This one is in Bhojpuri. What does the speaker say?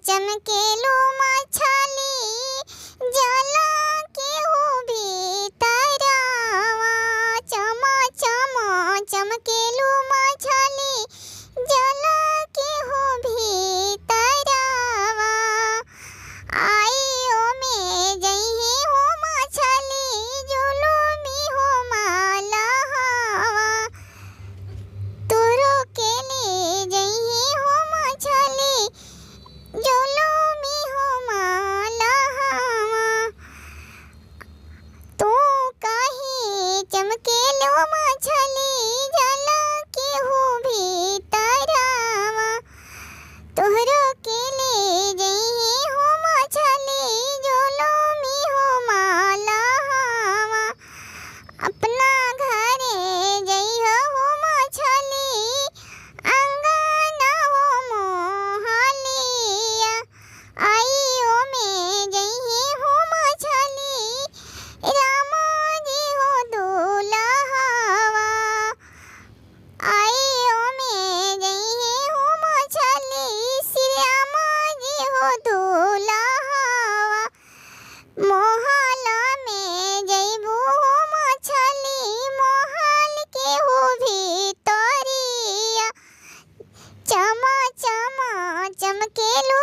चमकेलो मछली जला के हो भीतरवा। चमा चमा चमकेलो मछली जला के हो भीतरवा। आइयो में जइहे हो मछली जुलुमी हो मालहवा। तोरो के ले जइहे हो मछली जुलुमी हो मालहवा। तू काहे चमकेलो मछली जला के हो भीतरवा। तोहरो के ले जइहे हो मछली जुलुमी हो मालहवा। अपना घरे जइहो हो मछली अंगना हो मोहलिया। आइयो में जइहे हो मछली रामा जी हो दुलहवा। आइयो में जइहे हो मछली श्यामा जी हो दुलहवा। मोहल में जइबू हो मछली मोहल के हो भीतरिया। चमा चमा चमकेलो